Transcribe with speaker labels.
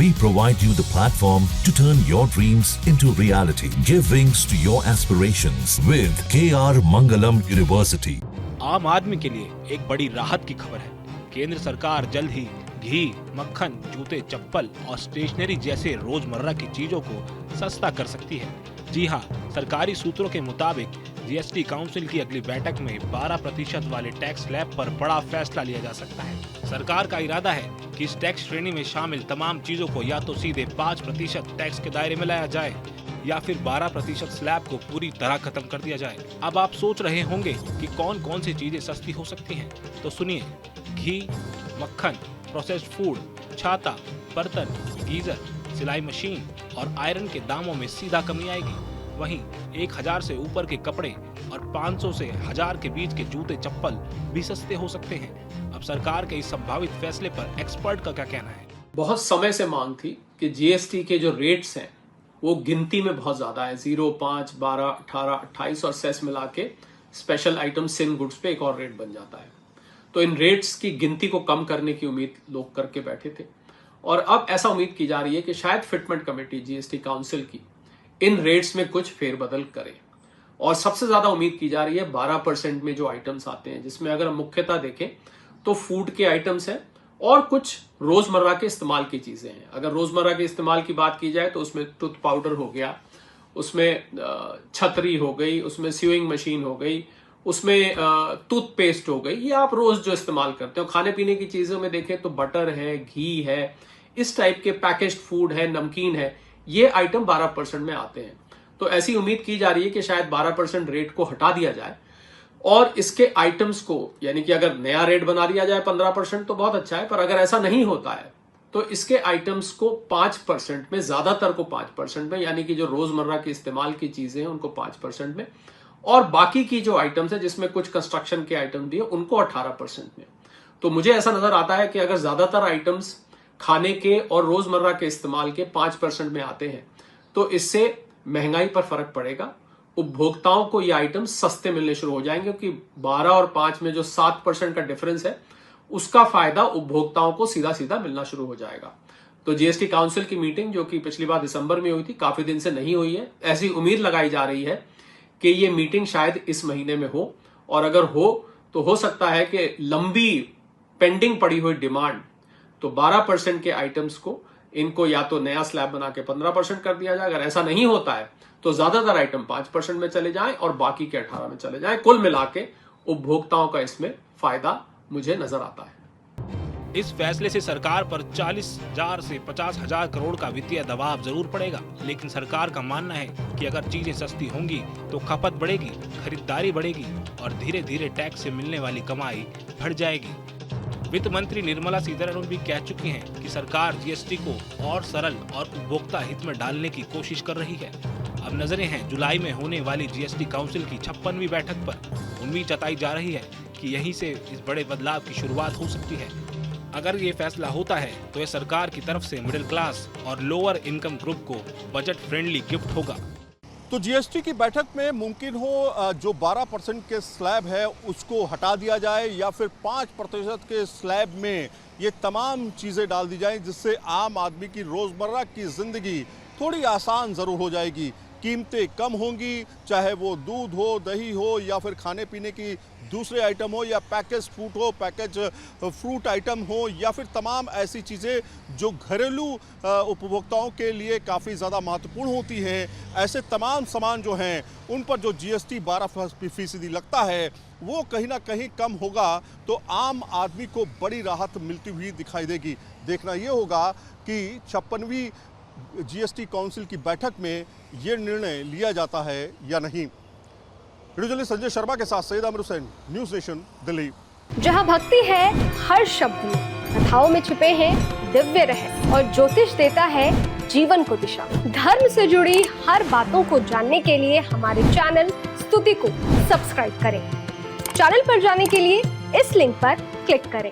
Speaker 1: We provide you the platform to turn your dreams into reality. Give wings to your aspirations with KR Mangalam University.
Speaker 2: आम आदमी के लिए एक बड़ी राहत की खबर है। केंद्र सरकार जल्द ही घी, मक्खन, जूते, चप्पल और स्टेशनरी जैसे रोजमर्रा की चीजों को सस्ता कर सकती है। जी हाँ, सरकारी सूत्रों के मुताबिक जीएसटी काउंसिल की अगली बैठक में 12% वाले टैक्स स्लैब पर बड़ा फैसला लिया जा सकता है। सरकार का इरादा है कि इस टैक्स श्रेणी में शामिल तमाम चीजों को या तो सीधे 5% टैक्स के दायरे में लाया जाए या फिर 12% स्लैब को पूरी तरह खत्म कर दिया जाए। अब आप सोच रहे होंगे कि कौन कौन सी चीजें सस्ती हो सकती हैं, तो सुनिए। घी, मक्खन, प्रोसेस्ड फूड, छाता, बर्तन, गीजर, सिलाई मशीन और आयरन के दामों में सीधा कमी आएगी। वहीं 1000 से ऊपर के कपड़े और 500 से 1000 के बीच के जूते चप्पल भी सस्ते हो सकते हैं। अब सरकार के इस संभावित फैसले पर एक्सपर्ट का क्या कहना है?
Speaker 3: बहुत समय से मांग थी कि जीएसटी के जो रेट्स हैं वो गिनती में बहुत ज्यादा है। 0, 5, 12, 18, 28 और सेस मिला के स्पेशल आइटम सिन गुड्स पे एक और रेट बन जाता है। तो इन रेट्स की गिनती को कम करने की उम्मीद लोग करके बैठे थे और अब ऐसा उम्मीद की जा रही है कि शायद फिटमेंट कमेटी जीएसटी काउंसिल की इन रेट्स में कुछ फेरबदल करे। और सबसे ज्यादा उम्मीद की जा रही है 12% में जो आइटम्स आते हैं, जिसमें अगर हम मुख्यतः देखें तो फूड के आइटम्स हैं और कुछ रोजमर्रा के इस्तेमाल की चीजें हैं। अगर रोजमर्रा के इस्तेमाल की बात की जाए तो उसमें टूथ पाउडर हो गया, उसमें छतरी हो गई, उसमें स्यूइंग मशीन हो गई, उसमें टूथपेस्ट हो गई। ये आप रोज जो इस्तेमाल करते हो। खाने पीने की चीजों में देखें तो बटर है, घी है, इस टाइप के पैकेज्ड फूड है, नमकीन है, ये आइटम 12% में आते हैं। तो ऐसी उम्मीद की जा रही है कि शायद 12% रेट को हटा दिया जाए और इसके आइटम्स को, यानी कि अगर नया रेट बना दिया जाए 15% तो बहुत अच्छा है, पर अगर ऐसा नहीं होता है तो इसके आइटम्स को 5% में, ज्यादातर को 5% में, यानी कि जो रोजमर्रा के इस्तेमाल की चीजें हैं उनको 5% में, और बाकी की जो आइटम्स है जिसमें कुछ कंस्ट्रक्शन के आइटम भी है उनको 18% में। तो मुझे ऐसा नजर आता है कि अगर ज्यादातर आइटम्स खाने के और रोजमर्रा के इस्तेमाल के 5% में आते हैं तो इससे महंगाई पर फर्क पड़ेगा। उपभोक्ताओं को ये आइटम सस्ते मिलने शुरू हो जाएंगे, क्योंकि 12 और 5 में जो 7% का डिफरेंस है उसका फायदा उपभोक्ताओं को सीधा सीधा मिलना शुरू हो जाएगा। तो जीएसटी काउंसिल की मीटिंग, जो कि पिछली बार दिसंबर में हुई थी, काफी दिन से नहीं हुई है। ऐसी उम्मीद लगाई जा रही है कि ये मीटिंग शायद इस महीने में हो, और अगर हो तो हो सकता है कि लंबी पेंडिंग पड़ी हुई डिमांड, तो 12% के आइटम्स को इनको या तो नया स्लैब बना के 15% कर दिया जाए। अगर ऐसा नहीं होता है तो ज्यादातर आइटम 5% में चले जाएं और बाकी के 18% में चले जाएं। कुल मिला के उपभोक्ताओं का इसमें फायदा मुझे नजर आता है।
Speaker 2: इस फैसले से सरकार पर 40,000 से 50,000 करोड़ का वित्तीय दबाव जरूर पड़ेगा, लेकिन सरकार का मानना है कि अगर चीजें सस्ती होंगी तो खपत बढ़ेगी, खरीदारी बढ़ेगी और धीरे धीरे टैक्स से मिलने वाली कमाई बढ़ जाएगी। वित्त मंत्री निर्मला सीतारमण भी कह चुकी हैं कि सरकार जीएसटी को और सरल और उपभोक्ता हित में डालने की कोशिश कर रही है। अब नजरें हैं जुलाई में होने वाली जीएसटी काउंसिल की 56वीं बैठक पर। उम्मीद जताई जा रही है कि यहीं से इस बड़े बदलाव की शुरुआत हो सकती है। अगर ये फैसला होता है तो यह सरकार की तरफ से मिडिल क्लास और लोअर इनकम ग्रुप को बजट फ्रेंडली गिफ्ट होगा।
Speaker 4: तो जीएसटी की बैठक में मुमकिन हो जो 12% के स्लैब है उसको हटा दिया जाए या फिर 5% के स्लैब में ये तमाम चीज़ें डाल दी जाएं, जिससे आम आदमी की रोज़मर्रा की ज़िंदगी थोड़ी आसान ज़रूर हो जाएगी। कीमतें कम होंगी, चाहे वो दूध हो, दही हो या फिर खाने पीने की दूसरे आइटम हो या पैकेज फूड हो, पैकेज फ्रूट आइटम हो या फिर तमाम ऐसी चीज़ें जो घरेलू उपभोक्ताओं के लिए काफ़ी ज़्यादा महत्वपूर्ण होती हैं। ऐसे तमाम सामान जो हैं उन पर जो जीएसटी 12% लगता है वो कहीं ना कहीं कम होगा, तो आम आदमी को बड़ी राहत मिलती हुई दिखाई देगी। देखना ये होगा कि 56वीं जीएसटी काउंसिल की बैठक में ये निर्णय लिया जाता है या नहीं। वीडियो जर्नलिस्ट संजय शर्मा के साथ सैयद आमिर हुसैन, न्यूज़ नेशन, दिल्ली।
Speaker 5: जहां भक्ति है हर शब्द में, कथाओं में छुपे हैं दिव्य रहस्य और ज्योतिष देता है जीवन को दिशा। धर्म से जुड़ी हर बातों को जानने के लिए हमारे चैनल स्तुति को सब्सक्राइब करें। चैनल पर जाने के लिए इस लिंक पर क्लिक करें।